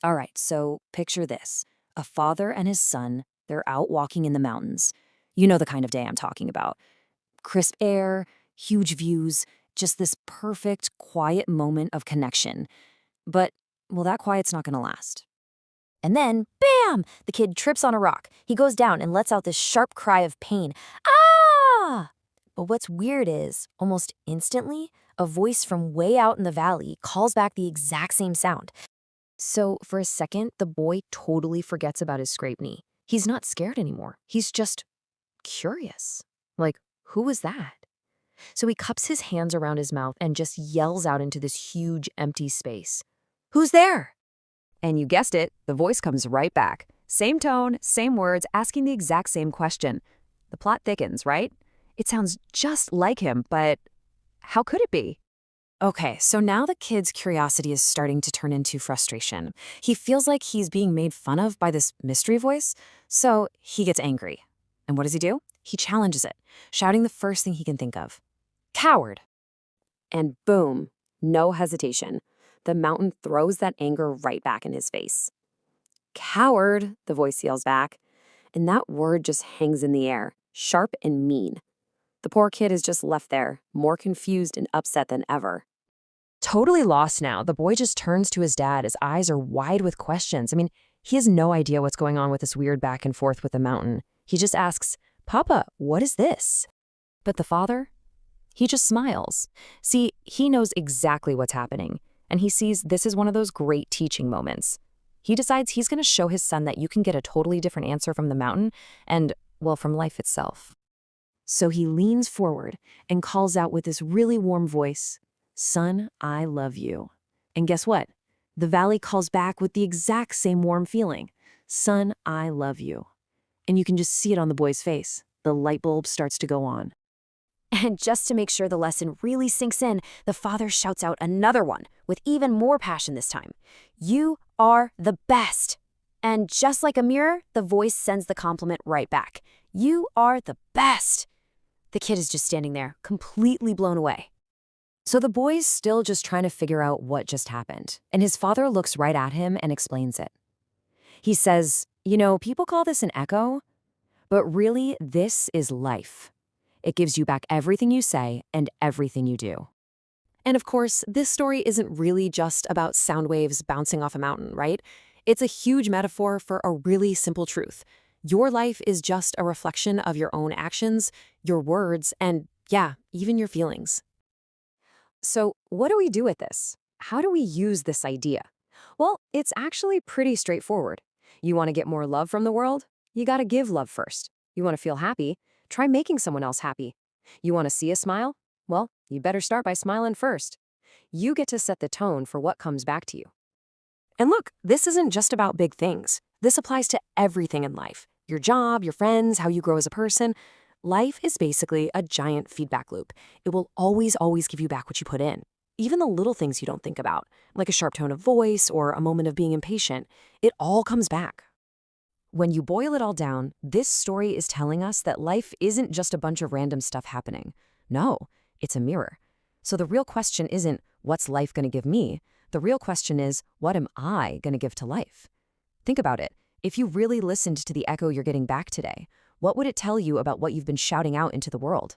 All right, so picture this. A father and his son, they're out walking in the mountains. You know the kind of day I'm talking about. Crisp air, huge views, just this perfect, quiet moment of connection. But, well, that quiet's not gonna last. And then, bam! The kid trips on a rock. He goes down and lets out this sharp cry of pain. Ah! But what's weird is, almost instantly, a voice from way out in the valley calls back the exact same sound. So, for a second, the boy totally forgets about his scraped knee. He's not scared anymore. He's just curious. Like, who was that? So he cups his hands around his mouth and just yells out into this huge, empty space. Who's there? And you guessed it, the voice comes right back. Same tone, same words, asking the exact same question. The plot thickens, right? It sounds just like him, but how could it be? Okay, so now the kid's curiosity is starting to turn into frustration. He feels like he's being made fun of by this mystery voice, so he gets angry. And what does he do? He challenges it, shouting the first thing he can think of. Coward! And boom, no hesitation. The mountain throws that anger right back in his face. Coward, the voice yells back, and that word just hangs in the air, sharp and mean. The poor kid is just left there, more confused and upset than ever. Totally lost now, the boy just turns to his dad. His eyes are wide with questions. He has no idea what's going on with this weird back and forth with the mountain. He just asks, "Papa, what is this?" But the father? He just smiles. See, he knows exactly what's happening, and he sees this is one of those great teaching moments. He decides he's going to show his son that you can get a totally different answer from the mountain and, well, from life itself. So he leans forward and calls out with this really warm voice, "Son, I love you." And guess what? The valley calls back with the exact same warm feeling. "Son, I love you." And you can just see it on the boy's face. The light bulb starts to go on. And just to make sure the lesson really sinks in, the father shouts out another one, with even more passion this time. You are the best. And just like a mirror, the voice sends the compliment right back. You are the best. The kid is just standing there, completely blown away. So the boy's still just trying to figure out what just happened, and his father looks right at him and explains it. He says, people call this an echo, but really this is life. It gives you back everything you say and everything you do. And of course, this story isn't really just about sound waves bouncing off a mountain, right? It's a huge metaphor for a really simple truth. Your life is just a reflection of your own actions, your words, and yeah, even your feelings. So what do we do with this? How do we use this idea? Well, it's actually pretty straightforward. You want to get more love from the world? You got to give love first. You want to feel happy? Try making someone else happy. You want to see a smile? Well, you better start by smiling first. You get to set the tone for what comes back to you. And look, this isn't just about big things. This applies to everything in life. Your job, your friends, how you grow as a person. Life is basically a giant feedback loop. It will always, always give you back what you put in. Even the little things you don't think about, like a sharp tone of voice or a moment of being impatient, it all comes back. When you boil it all down, this story is telling us that life isn't just a bunch of random stuff happening. No, it's a mirror. So the real question isn't, what's life going to give me? The real question is, what am I going to give to life? Think about it. If you really listened to the echo you're getting back today, what would it tell you about what you've been shouting out into the world?